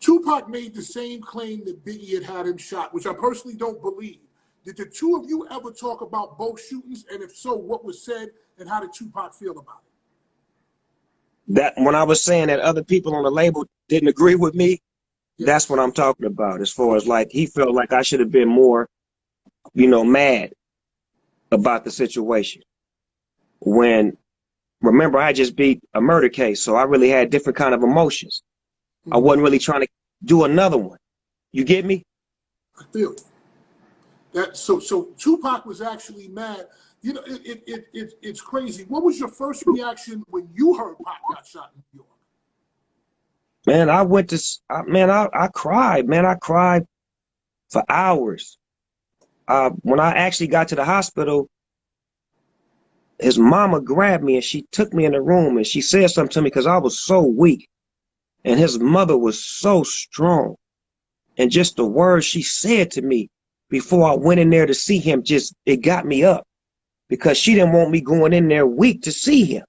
Tupac made the same claim that Biggie had him shot, which I personally don't believe. Did the two of you ever talk about both shootings? And if so, what was said and how did Tupac feel about it? That when I was saying that other people on the label didn't agree with me, yes, that's what I'm talking about. As far as like, he felt like I should have been more, you know, mad about the situation. When, remember, I just beat a murder case, so I really had different kind of emotions. I wasn't really trying to do another one. You get me? I feel it. That so Tupac was actually mad. You know, it's crazy. What was your first reaction when you heard Pac got shot in New York? Man, I went to I cried. Man, I cried for hours. When I actually got to the hospital, his mama grabbed me and she took me in the room and she said something to me because I was so weak. And his mother was so strong. And just the words she said to me before I went in there to see him, just, it got me up. Because she didn't want me going in there weak to see him.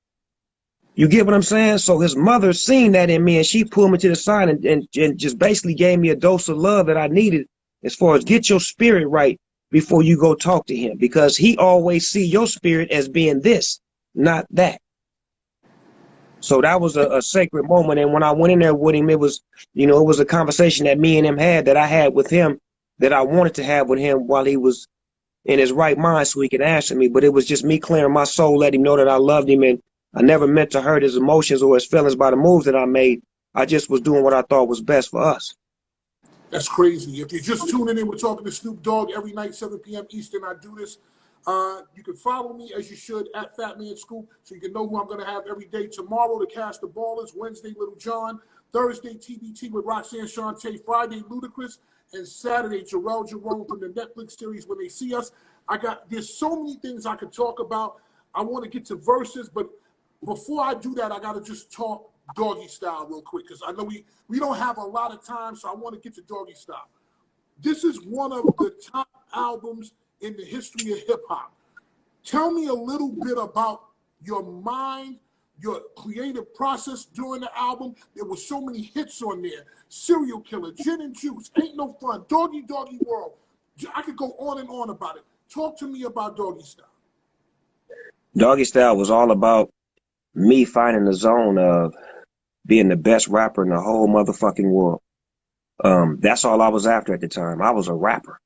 You get what I'm saying? So his mother seen that in me and she pulled me to the side and just basically gave me a dose of love that I needed as far as get your spirit right before you go talk to him. Because he always see your spirit as being this, not that. So that was a sacred moment. And when I went in there with him, it was, you know, it was a conversation that me and him had that I had with him that I wanted to have with him while he was in his right mind so he could answer me. But it was just me clearing my soul, letting him know that I loved him. And I never meant to hurt his emotions or his feelings by the moves that I made. I just was doing what I thought was best for us. That's crazy. If you're just tuning in, we're talking to Snoop Dogg every night, 7 p.m. Eastern. I do this. You can follow me, as you should, at Fatman Scoop, so you can know who I'm going to have every day. Tomorrow, the Cast of Ballers. Wednesday, Little John. Thursday, TBT with Roxanne Shante. Friday, Ludacris. And Saturday, Jarrell Jerome from the Netflix series, When They See Us. There's so many things I could talk about. I want to get to verses, but before I do that, I got to just talk Doggystyle real quick, because I know we don't have a lot of time, so I want to get to Doggystyle. This is one of the top albums in the history of hip-hop. Tell me a little bit about your mind, your creative process during the album. There were so many hits on there. Serial Killer, Gin and Juice, Ain't No Fun, Doggy Doggy World. I could go on and on about it. Talk to me about Doggystyle. Doggystyle was all about me finding the zone of being the best rapper in the whole motherfucking world. That's all I was after at the time. I was a rapper.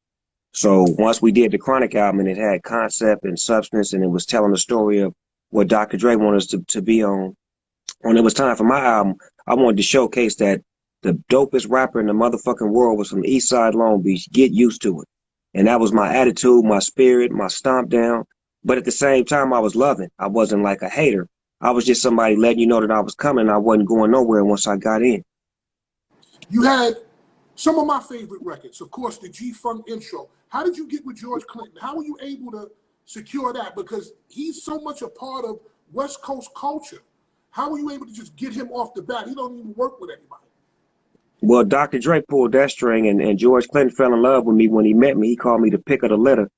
So once we did the Chronic album and it had concept and substance and it was telling the story of what Dr. Dre wanted us to be on, when it was time for my album, I wanted to showcase that the dopest rapper in the motherfucking world was from East Side Long Beach. Get used to it. And that was my attitude, my spirit, my stomp down. But at the same time, I was loving. I wasn't like a hater. I was just somebody letting you know that I was coming. I wasn't going nowhere once I got in. You had some of my favorite records. Of course, the G-Funk intro. How did you get with George Clinton? How were you able to secure that? Because he's so much a part of West Coast culture. How were you able to just get him off the bat? He don't even work with anybody. Well, Dr. Dre pulled that string, and George Clinton fell in love with me when he met me. He called me the pick of the litter.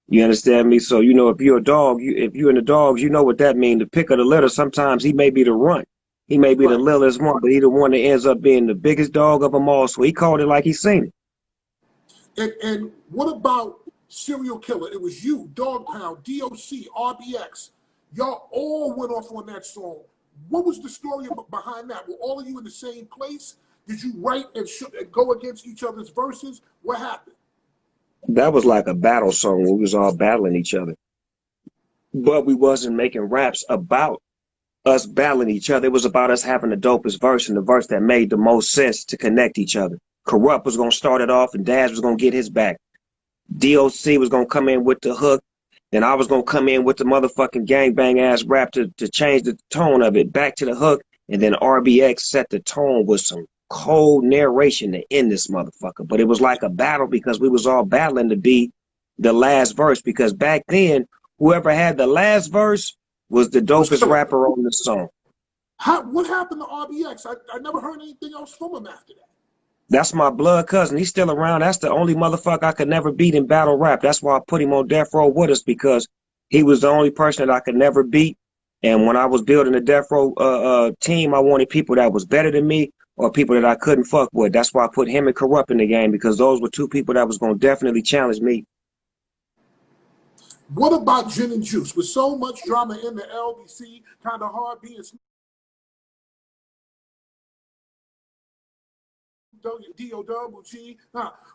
You understand me? So, you know, if you're a dog, if you're in the dogs, you know what that means. The pick of the litter, sometimes he may be the runt. He may be the littlest one, but he's the one that ends up being the biggest dog of them all. So he called it like he seen it. And what about Serial Killer? It was you, Dog Pound, DOC, RBX. Y'all all went off on that song. What was the story behind that? Were all of you in the same place? Did you write and go against each other's verses? What happened? That was like a battle song. We was all battling each other. But we wasn't making raps about us battling each other. It was about us having the dopest verse and the verse that made the most sense to connect each other. Corrupt was going to start it off and Daz was going to get his back. DOC was going to come in with the hook. Then I was going to come in with the motherfucking gangbang ass rap to change the tone of it back to the hook. And then RBX set the tone with some cold narration to end this motherfucker. But it was like a battle because we was all battling to be the last verse, because back then, whoever had the last verse was the dopest rapper on the song. What happened to RBX? I never heard anything else from him after that. That's my blood cousin. He's still around. That's the only motherfucker I could never beat in battle rap. That's why I put him on death row with us, because he was the only person that I could never beat. And when I was building the death row team, I wanted people that was better than me or people that I couldn't fuck with. That's why I put him and Corrupt in the game, because those were two people that was going to definitely challenge me. What about Gin and Juice? With so much drama in the LBC, kind of hard being D-O-double-G,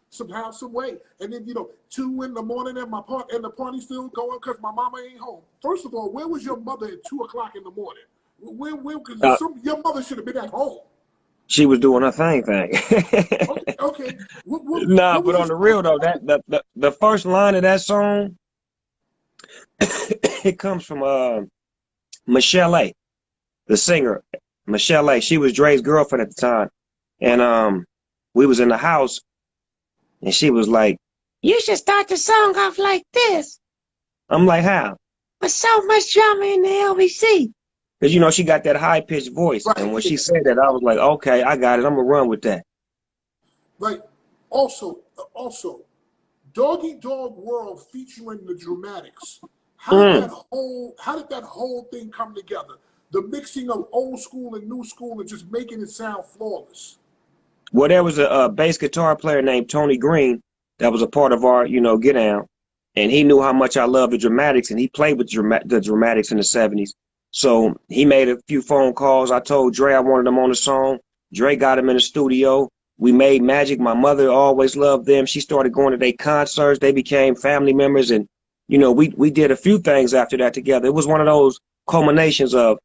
somehow, some way. And then, 2 in the morning and the party still going because my mama ain't home. First of all, where was your mother at 2 o'clock in the morning? Your mother should have been at home. She was doing her thing. Okay. But on the real though, the first line of that song, it comes from Michelle A, the singer. Michelle A. She was Dre's girlfriend at the time, and we was in the house, and she was like, "You should start the song off like this." I'm like, "How?" "With so much drama in the LBC." Because, she got that high-pitched voice. Right. And when she said that, I was like, okay, I got it. I'm going to run with that. Like, also, Doggy Dog World featuring the Dramatics. How did that whole thing come together? The mixing of old school and new school and just making it sound flawless. Well, there was a bass guitar player named Tony Green that was a part of our, Get Down. And he knew how much I loved the Dramatics, and he played with the Dramatics in the 70s. So he made a few phone calls. I told Dre I wanted him on the song. Dre got him in the studio. We made magic. My mother always loved them. She started going to their concerts. They became family members. And, we did a few things after that together. It was one of those culminations of,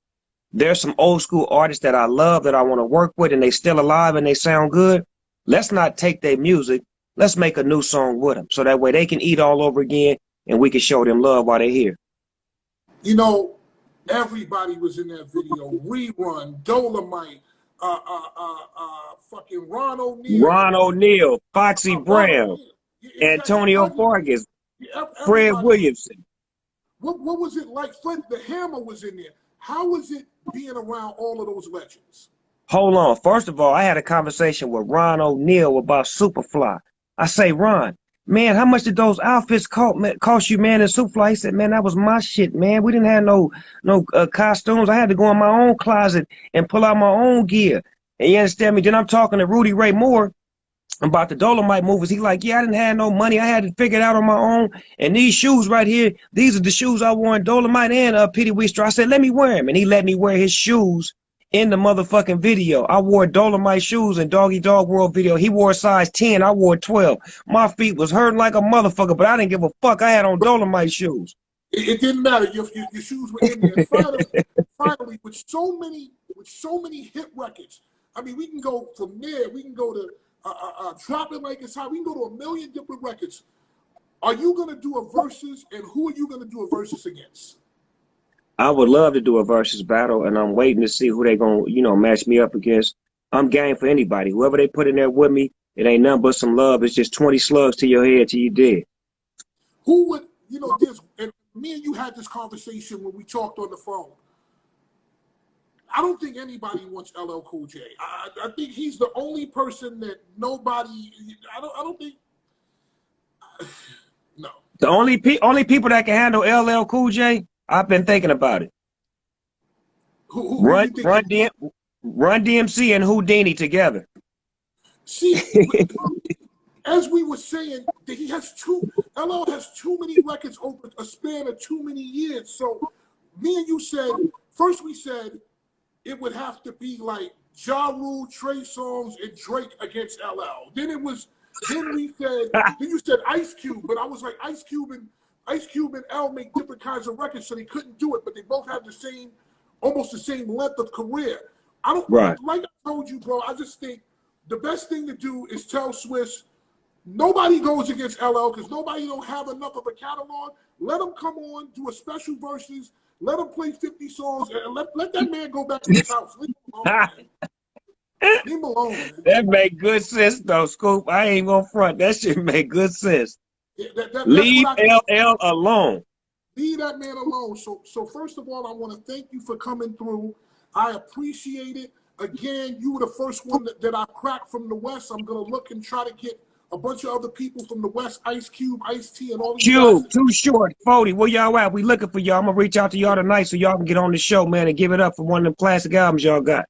there's some old school artists that I love that I want to work with, and they still alive and they sound good. Let's not take their music. Let's make a new song with them. So that way they can eat all over again and we can show them love while they're here. Everybody was in that video. Rerun, Dolomite, fucking Ron O'Neal, Foxy Brown, Antonio Vargas, Fred Williamson. What was it like? Fred the Hammer was in there. How was it being around all of those legends? Hold on. First of all, I had a conversation with Ron O'Neal about Superfly. I say, Ron, man, how much did those outfits cost you, man, in Superfly? He said, man, that was my shit, man. We didn't have no costumes. I had to go in my own closet and pull out my own gear. And you understand me? Then I'm talking to Rudy Ray Moore about the Dolomite movies. He like, yeah, I didn't have no money. I had to figure it out on my own. And these shoes right here, these are the shoes I wore in Dolomite and Petey Weaster. I said, let me wear them. And he let me wear his shoes in the motherfucking video. I wore Dolomite shoes in Doggy Dog World video. He wore a size 10. I wore 12. My feet was hurting like a motherfucker, but I didn't give a fuck. I had on Dolomite shoes. It didn't matter. Your shoes were in there. And finally, with so many hit records, I mean, we can go from there. We can go to Drop It Like It's Hot. We can go to a million different records. Are you going to do a versus, and who are you going to do a versus against? I would love to do a versus battle, and I'm waiting to see who they're going to, match me up against. I'm game for anybody. Whoever they put in there with me, it ain't nothing but some love. It's just 20 slugs to your head till you dead. Who would, and me and you had this conversation when we talked on the phone. I don't think anybody wants LL Cool J. I think he's the only person that nobody, I don't think, no. The only people that can handle LL Cool J, I've been thinking about it. Run DMC and Houdini together. See, as we were saying, LL has too many records over a span of too many years. So me and you said, first we said it would have to be like Ja Rule, Trey Songz, and Drake against LL. Then you said Ice Cube, but I was like, Ice Cube and L make different kinds of records, so they couldn't do it, but they both have almost the same length of career. Like I told you, bro, I just think the best thing to do is tell Swiss, nobody goes against LL because nobody don't have enough of a catalog. Let him come on, do a special versus, let him play 50 songs, and let that man go back to his house. Leave him alone, man. Leave him alone, man. That make good sense, though, Scoop. I ain't gonna front. That shit make good sense. Yeah, leave LL alone. Leave that man alone. So first of all, I want to thank you for coming through. I appreciate it. Again, you were the first one that I cracked from the West. I'm gonna look and try to get a bunch of other people from the West, Ice Cube, Ice-T, and all these Cube, Too Short, 40. Where y'all at? We looking for y'all. I'm gonna reach out to y'all tonight so y'all can get on the show, man, and give it up for one of them classic albums y'all got.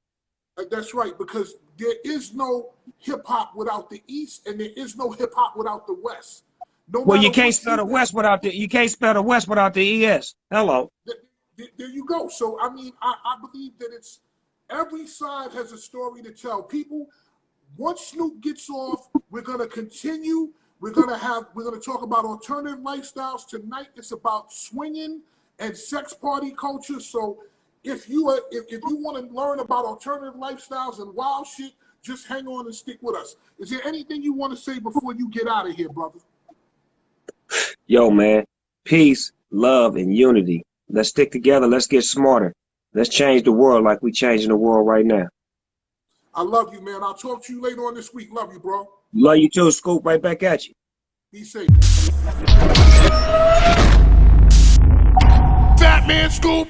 That's right, because there is no hip hop without the East, and there is no hip hop without the West. No Well, you matter can't what spell the you West without the ES. Hello. there you go. So I mean, I believe that it's every side has a story to tell. People, once Snoop gets off, we're gonna continue. We're gonna talk about alternative lifestyles tonight. It's about swinging and sex party culture. So if you want to learn about alternative lifestyles and wild shit, just hang on and stick with us. Is there anything you want to say before you get out of here, brother? Yo, man, peace, love, and unity. Let's stick together. Let's get smarter. Let's change the world like we changing the world right now. I love you, man. I'll talk to you later on this week. Love you, bro. Love you too, Scoop. Right back at you. Be safe. Fatman Scoop.